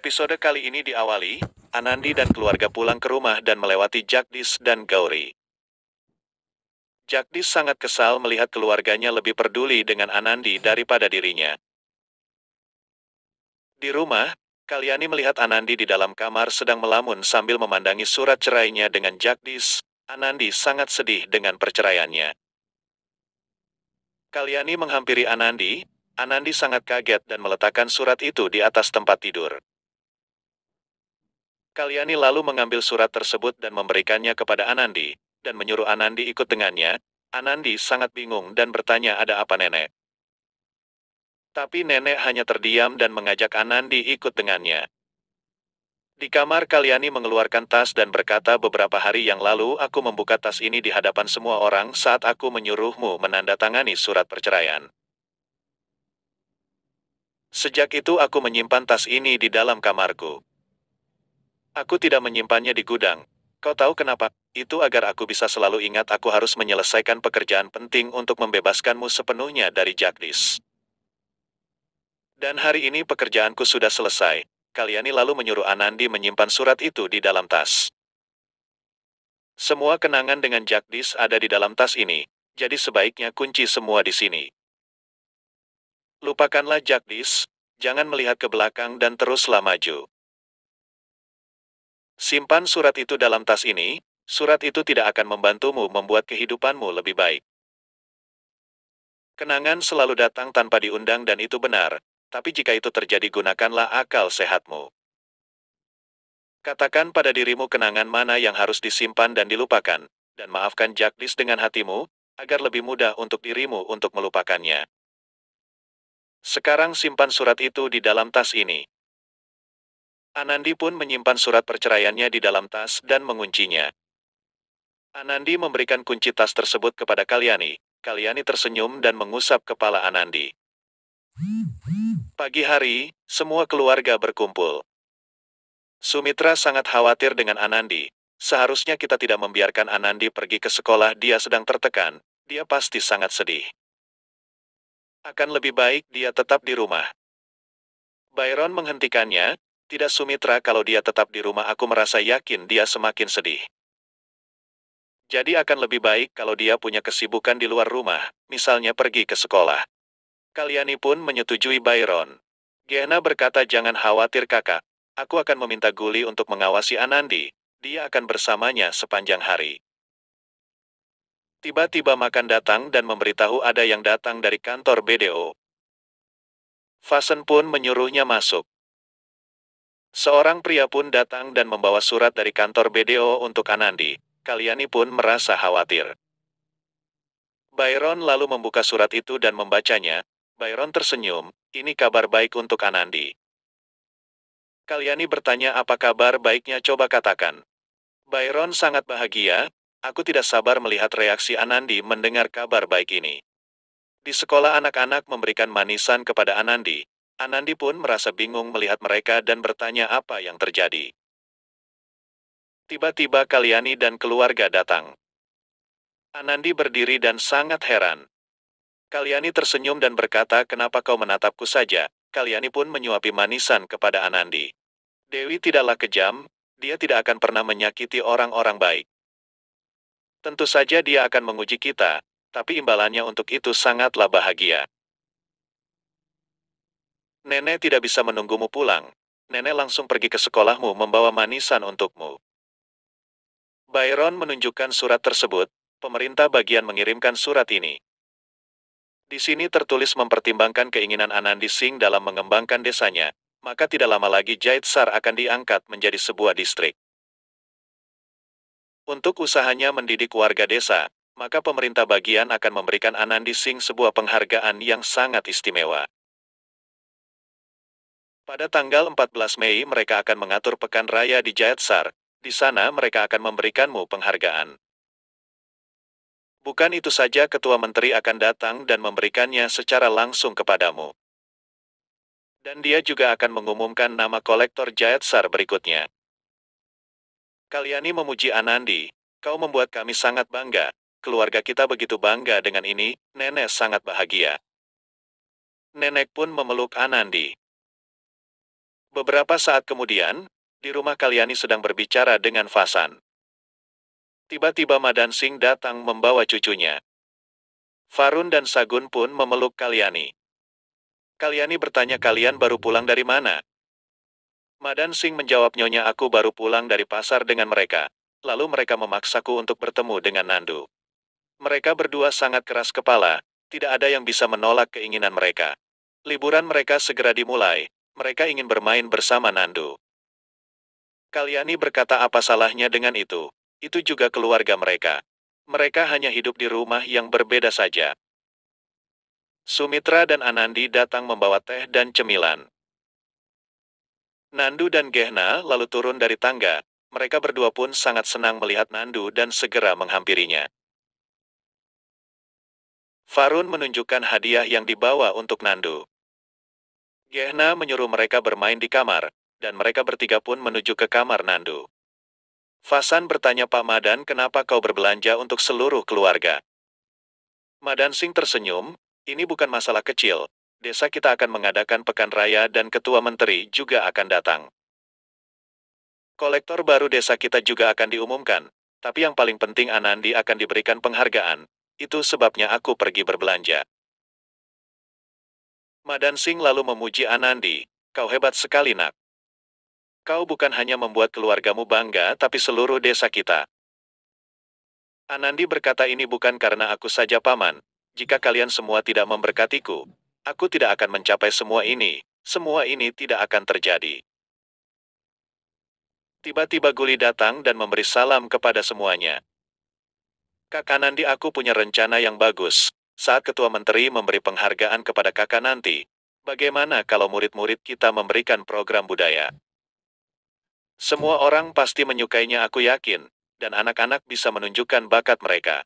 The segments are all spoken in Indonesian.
Episode kali ini diawali, Anandi dan keluarga pulang ke rumah dan melewati Jagdish dan Gauri. Jagdish sangat kesal melihat keluarganya lebih peduli dengan Anandi daripada dirinya. Di rumah, Kalyani melihat Anandi di dalam kamar sedang melamun sambil memandangi surat cerainya dengan Jagdish. Anandi sangat sedih dengan perceraiannya. Kalyani menghampiri Anandi. Anandi sangat kaget dan meletakkan surat itu di atas tempat tidur. Kalyani lalu mengambil surat tersebut dan memberikannya kepada Anandi, dan menyuruh Anandi ikut dengannya. Anandi sangat bingung dan bertanya ada apa nenek. Tapi nenek hanya terdiam dan mengajak Anandi ikut dengannya. Di kamar Kalyani mengeluarkan tas dan berkata beberapa hari yang lalu aku membuka tas ini di hadapan semua orang saat aku menyuruhmu menandatangani surat perceraian. Sejak itu aku menyimpan tas ini di dalam kamarku. Aku tidak menyimpannya di gudang. Kau tahu kenapa? Itu agar aku bisa selalu ingat aku harus menyelesaikan pekerjaan penting untuk membebaskanmu sepenuhnya dari Jagdish. Dan hari ini pekerjaanku sudah selesai. Kalyani lalu menyuruh Anandi menyimpan surat itu di dalam tas. Semua kenangan dengan Jagdish ada di dalam tas ini, jadi sebaiknya kunci semua di sini. Lupakanlah Jagdish, jangan melihat ke belakang dan teruslah maju. Simpan surat itu dalam tas ini, surat itu tidak akan membantumu membuat kehidupanmu lebih baik. Kenangan selalu datang tanpa diundang dan itu benar, tapi jika itu terjadi gunakanlah akal sehatmu. Katakan pada dirimu kenangan mana yang harus disimpan dan dilupakan, dan maafkan Jagdish dengan hatimu, agar lebih mudah untuk dirimu untuk melupakannya. Sekarang simpan surat itu di dalam tas ini. Anandi pun menyimpan surat perceraiannya di dalam tas dan menguncinya. Anandi memberikan kunci tas tersebut kepada Kalyani. Kalyani tersenyum dan mengusap kepala Anandi. Pagi hari, semua keluarga berkumpul. Sumitra sangat khawatir dengan Anandi. Seharusnya kita tidak membiarkan Anandi pergi ke sekolah, dia sedang tertekan. Dia pasti sangat sedih. Akan lebih baik dia tetap di rumah. Byron menghentikannya. Tidak Sumitra, kalau dia tetap di rumah aku merasa yakin dia semakin sedih. Jadi akan lebih baik kalau dia punya kesibukan di luar rumah, misalnya pergi ke sekolah. Kalyani pun menyetujui Byron. Gena berkata jangan khawatir kakak, aku akan meminta Guli untuk mengawasi Anandi, dia akan bersamanya sepanjang hari. Tiba-tiba Makan datang dan memberitahu ada yang datang dari kantor BDO. Fasen pun menyuruhnya masuk. Seorang pria pun datang dan membawa surat dari kantor BDO untuk Anandi. Kalyani pun merasa khawatir. Byron lalu membuka surat itu dan membacanya. Byron tersenyum, ini kabar baik untuk Anandi. Kalyani bertanya apa kabar baiknya, coba katakan. Byron sangat bahagia, aku tidak sabar melihat reaksi Anandi mendengar kabar baik ini. Di sekolah anak-anak memberikan manisan kepada Anandi. Anandi pun merasa bingung melihat mereka dan bertanya apa yang terjadi. Tiba-tiba Kalyani dan keluarga datang. Anandi berdiri dan sangat heran. Kalyani tersenyum dan berkata kenapa kau menatapku saja. Kalyani pun menyuapi manisan kepada Anandi. Dewi tidaklah kejam, dia tidak akan pernah menyakiti orang-orang baik. Tentu saja dia akan menguji kita, tapi imbalannya untuk itu sangatlah bahagia. Nenek tidak bisa menunggumu pulang. Nenek langsung pergi ke sekolahmu membawa manisan untukmu. Byron menunjukkan surat tersebut. Pemerintah bagian mengirimkan surat ini. Di sini tertulis mempertimbangkan keinginan Anandi Singh dalam mengembangkan desanya, maka tidak lama lagi Jaitsar akan diangkat menjadi sebuah distrik. Untuk usahanya mendidik warga desa, maka pemerintah bagian akan memberikan Anandi Singh sebuah penghargaan yang sangat istimewa. Pada tanggal 14 Mei mereka akan mengatur pekan raya di Jaitsar. Di sana mereka akan memberikanmu penghargaan. Bukan itu saja, ketua menteri akan datang dan memberikannya secara langsung kepadamu. Dan dia juga akan mengumumkan nama kolektor Jaitsar berikutnya. Kalyani memuji Anandi, kau membuat kami sangat bangga. Keluarga kita begitu bangga dengan ini, nenek sangat bahagia. Nenek pun memeluk Anandi. Beberapa saat kemudian, di rumah Kalyani sedang berbicara dengan Fasan. Tiba-tiba Madan Singh datang membawa cucunya. Farun dan Sagun pun memeluk Kalyani. Kalyani bertanya, kalian baru pulang dari mana? Madan Singh menjawab, nyonya, aku baru pulang dari pasar dengan mereka. Lalu mereka memaksaku untuk bertemu dengan Nandu. Mereka berdua sangat keras kepala, tidak ada yang bisa menolak keinginan mereka. Liburan mereka segera dimulai, mereka ingin bermain bersama Nandu. Kalyani berkata, apa salahnya dengan itu? Itu juga keluarga mereka. Mereka hanya hidup di rumah yang berbeda saja. Sumitra dan Anandi datang membawa teh dan cemilan. Nandu dan Gehna lalu turun dari tangga, mereka berdua pun sangat senang melihat Nandu dan segera menghampirinya. Farun menunjukkan hadiah yang dibawa untuk Nandu. Gehna menyuruh mereka bermain di kamar, dan mereka bertiga pun menuju ke kamar Nandu. Fasan bertanya, Pak Madan, kenapa kau berbelanja untuk seluruh keluarga? Madan Singh tersenyum, ini bukan masalah kecil, desa kita akan mengadakan pekan raya dan ketua menteri juga akan datang. Kolektor baru desa kita juga akan diumumkan, tapi yang paling penting Anandi akan diberikan penghargaan, itu sebabnya aku pergi berbelanja. Madan Singh lalu memuji Anandi, kau hebat sekali nak. Kau bukan hanya membuat keluargamu bangga tapi seluruh desa kita. Anandi berkata, ini bukan karena aku saja paman, jika kalian semua tidak memberkatiku, aku tidak akan mencapai semua ini tidak akan terjadi. Tiba-tiba Guli datang dan memberi salam kepada semuanya. Kakak Nandi, aku punya rencana yang bagus. Saat ketua menteri memberi penghargaan kepada kakak nanti, bagaimana kalau murid-murid kita memberikan program budaya? Semua orang pasti menyukainya, aku yakin, dan anak-anak bisa menunjukkan bakat mereka.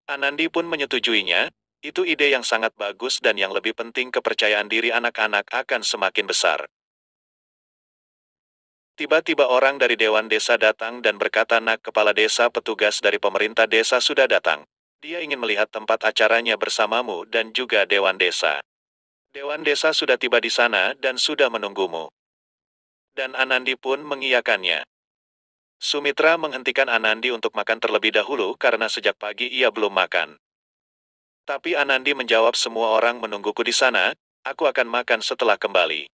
Anandi pun menyetujuinya, itu ide yang sangat bagus dan yang lebih penting kepercayaan diri anak-anak akan semakin besar. Tiba-tiba orang dari Dewan Desa datang dan berkata, nak, kepala desa petugas dari pemerintah desa sudah datang. Dia ingin melihat tempat acaranya bersamamu dan juga Dewan Desa. Dewan Desa sudah tiba di sana dan sudah menunggumu. Dan Anandi pun mengiyakannya. Sumitra menghentikan Anandi untuk makan terlebih dahulu karena sejak pagi ia belum makan. Tapi Anandi menjawab, semua orang menungguku di sana, aku akan makan setelah kembali.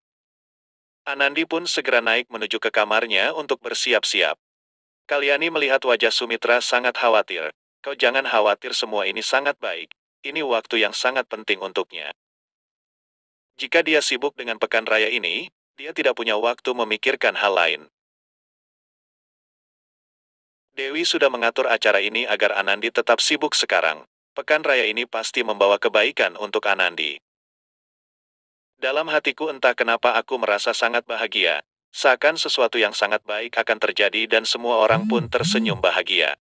Anandi pun segera naik menuju ke kamarnya untuk bersiap-siap. Kalyani melihat wajah Sumitra sangat khawatir. Kau jangan khawatir, semua ini sangat baik. Ini waktu yang sangat penting untuknya. Jika dia sibuk dengan pekan raya ini, dia tidak punya waktu memikirkan hal lain. Dewi sudah mengatur acara ini agar Anandi tetap sibuk sekarang. Pekan raya ini pasti membawa kebaikan untuk Anandi. Dalam hatiku entah kenapa aku merasa sangat bahagia. Seakan sesuatu yang sangat baik akan terjadi dan semua orang pun tersenyum bahagia.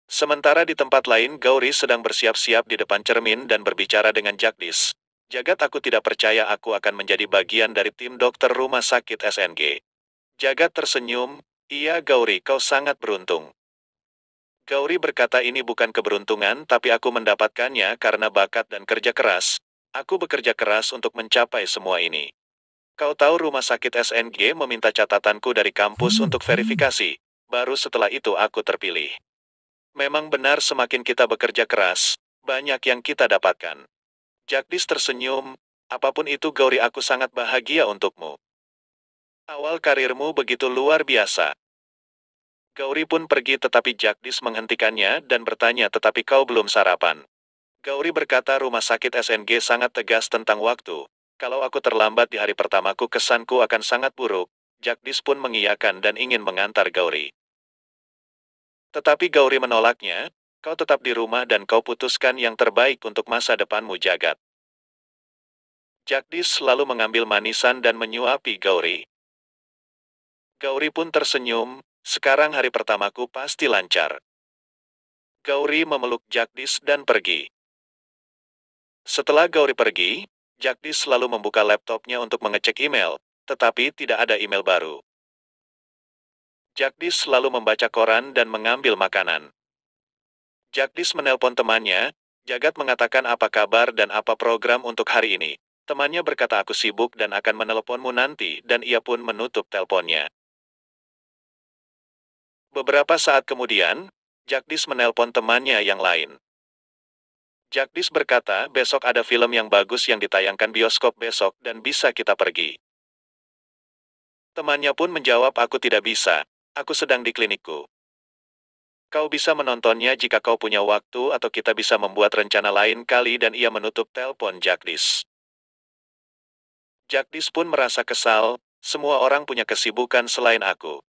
Sementara di tempat lain, Gauri sedang bersiap-siap di depan cermin dan berbicara dengan Jagdis. Jagat, aku tidak percaya aku akan menjadi bagian dari tim dokter rumah sakit SNG. Jagat tersenyum, iya Gauri, kau sangat beruntung. Gauri berkata, ini bukan keberuntungan tapi aku mendapatkannya karena bakat dan kerja keras. Aku bekerja keras untuk mencapai semua ini. Kau tahu rumah sakit SNG meminta catatanku dari kampus untuk verifikasi. Baru setelah itu aku terpilih. Memang benar, semakin kita bekerja keras, banyak yang kita dapatkan. Jagdis tersenyum, apapun itu Gauri, aku sangat bahagia untukmu. Awal karirmu begitu luar biasa. Gauri pun pergi tetapi Jagdis menghentikannya dan bertanya, tetapi kau belum sarapan. Gauri berkata, rumah sakit SNG sangat tegas tentang waktu. Kalau aku terlambat di hari pertamaku kesanku akan sangat buruk. Jagdis pun mengiyakan dan ingin mengantar Gauri. Tetapi Gauri menolaknya, kau tetap di rumah dan kau putuskan yang terbaik untuk masa depanmu Jagat. Jagdis lalu mengambil manisan dan menyuapi Gauri. Gauri pun tersenyum, sekarang hari pertamaku pasti lancar. Gauri memeluk Jagdis dan pergi. Setelah Gauri pergi, Jagdis lalu membuka laptopnya untuk mengecek email, tetapi tidak ada email baru. Jagdis lalu membaca koran dan mengambil makanan. Jagdis menelpon temannya, Jagat mengatakan apa kabar dan apa program untuk hari ini. Temannya berkata aku sibuk dan akan meneleponmu nanti dan ia pun menutup teleponnya. Beberapa saat kemudian, Jagdish menelpon temannya yang lain. Jagdish berkata besok ada film yang bagus yang ditayangkan bioskop besok dan bisa kita pergi. Temannya pun menjawab aku tidak bisa, aku sedang di klinikku. Kau bisa menontonnya jika kau punya waktu atau kita bisa membuat rencana lain kali dan ia menutup telepon Jagdish. Jagdish pun merasa kesal, semua orang punya kesibukan selain aku.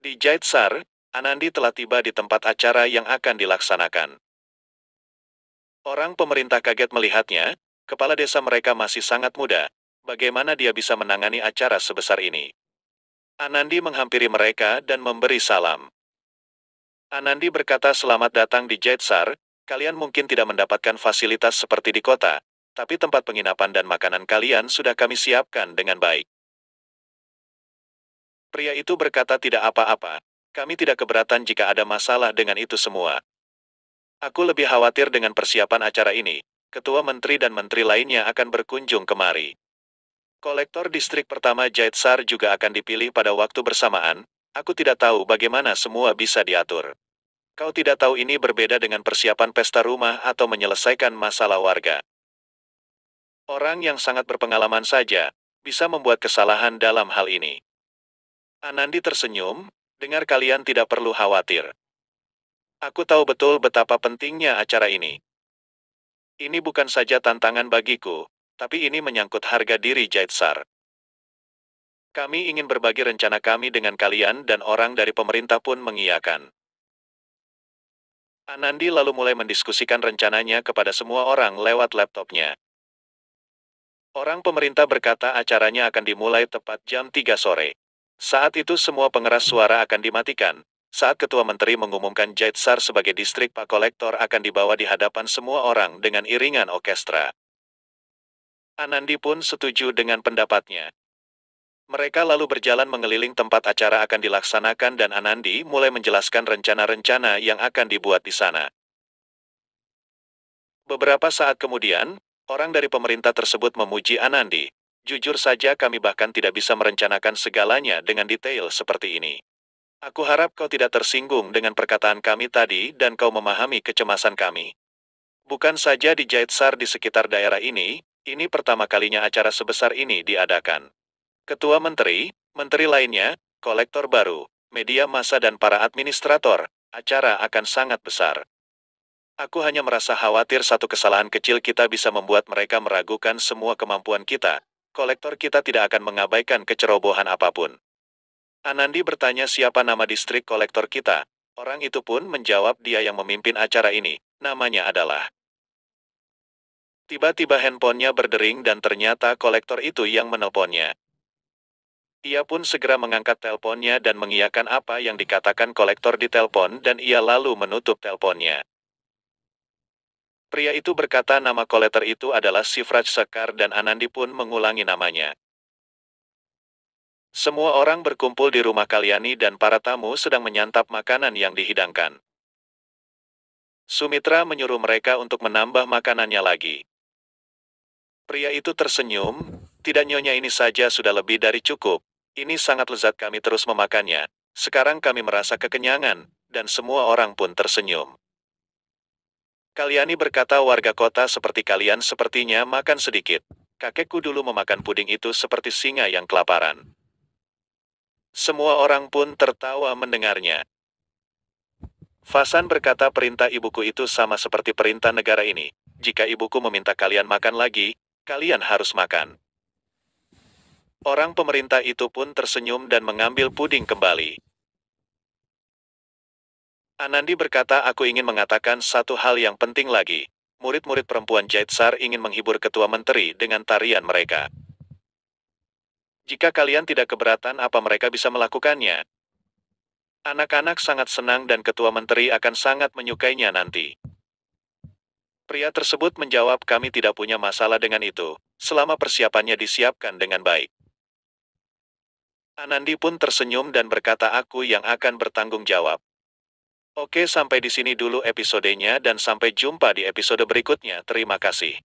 Di Jaitsar, Anandi telah tiba di tempat acara yang akan dilaksanakan. Orang pemerintah kaget melihatnya, kepala desa mereka masih sangat muda, bagaimana dia bisa menangani acara sebesar ini. Anandi menghampiri mereka dan memberi salam. Anandi berkata selamat datang di Jaitsar, kalian mungkin tidak mendapatkan fasilitas seperti di kota, tapi tempat penginapan dan makanan kalian sudah kami siapkan dengan baik. Pria itu berkata tidak apa-apa, kami tidak keberatan jika ada masalah dengan itu semua. Aku lebih khawatir dengan persiapan acara ini, ketua menteri dan menteri lainnya akan berkunjung kemari. Kolektor distrik pertama Jaitsar juga akan dipilih pada waktu bersamaan, aku tidak tahu bagaimana semua bisa diatur. Kau tidak tahu ini berbeda dengan persiapan pesta rumah atau menyelesaikan masalah warga. Orang yang sangat berpengalaman saja, bisa membuat kesalahan dalam hal ini. Anandi tersenyum, dengar kalian tidak perlu khawatir. Aku tahu betul betapa pentingnya acara ini. Ini bukan saja tantangan bagiku, tapi ini menyangkut harga diri Jaitsar. Kami ingin berbagi rencana kami dengan kalian dan orang dari pemerintah pun mengiyakan. Anandi lalu mulai mendiskusikan rencananya kepada semua orang lewat laptopnya. Orang pemerintah berkata acaranya akan dimulai tepat jam 3 sore. Saat itu semua pengeras suara akan dimatikan. Saat Ketua Menteri mengumumkan Jaitsar sebagai distrik Pak Kolektor akan dibawa di hadapan semua orang dengan iringan orkestra. Anandi pun setuju dengan pendapatnya. Mereka lalu berjalan mengeliling tempat acara akan dilaksanakan dan Anandi mulai menjelaskan rencana-rencana yang akan dibuat di sana. Beberapa saat kemudian, orang dari pemerintah tersebut memuji Anandi. Jujur saja kami bahkan tidak bisa merencanakan segalanya dengan detail seperti ini. Aku harap kau tidak tersinggung dengan perkataan kami tadi dan kau memahami kecemasan kami. Bukan saja di Jaitsar di sekitar daerah ini pertama kalinya acara sebesar ini diadakan. Ketua Menteri, menteri lainnya, kolektor baru, media massa dan para administrator, acara akan sangat besar. Aku hanya merasa khawatir satu kesalahan kecil kita bisa membuat mereka meragukan semua kemampuan kita. Kolektor kita tidak akan mengabaikan kecerobohan apapun. Anandi bertanya siapa nama distrik kolektor kita. Orang itu pun menjawab dia yang memimpin acara ini, namanya adalah. Tiba-tiba handphonenya berdering dan ternyata kolektor itu yang menelponnya. Ia pun segera mengangkat teleponnya dan mengiyakan apa yang dikatakan kolektor di telepon dan ia lalu menutup teleponnya. Pria itu berkata nama kolektor itu adalah Shivraj Sekar dan Anandi pun mengulangi namanya. Semua orang berkumpul di rumah Kalyani dan para tamu sedang menyantap makanan yang dihidangkan. Sumitra menyuruh mereka untuk menambah makanannya lagi. Pria itu tersenyum, tidak nyonya ini saja sudah lebih dari cukup. Ini sangat lezat kami terus memakannya. Sekarang kami merasa kekenyangan, dan semua orang pun tersenyum. Kalyani berkata warga kota seperti kalian sepertinya makan sedikit. Kakekku dulu memakan puding itu seperti singa yang kelaparan. Semua orang pun tertawa mendengarnya. Fasan berkata perintah ibuku itu sama seperti perintah negara ini. Jika ibuku meminta kalian makan lagi, kalian harus makan. Orang pemerintah itu pun tersenyum dan mengambil puding kembali. Anandi berkata aku ingin mengatakan satu hal yang penting lagi. Murid-murid perempuan Jaitsar ingin menghibur ketua menteri dengan tarian mereka. Jika kalian tidak keberatan apa mereka bisa melakukannya. Anak-anak sangat senang dan ketua menteri akan sangat menyukainya nanti. Pria tersebut menjawab kami tidak punya masalah dengan itu, selama persiapannya disiapkan dengan baik. Anandi pun tersenyum dan berkata aku yang akan bertanggung jawab. Oke sampai di sini dulu episodenya dan sampai jumpa di episode berikutnya. Terima kasih.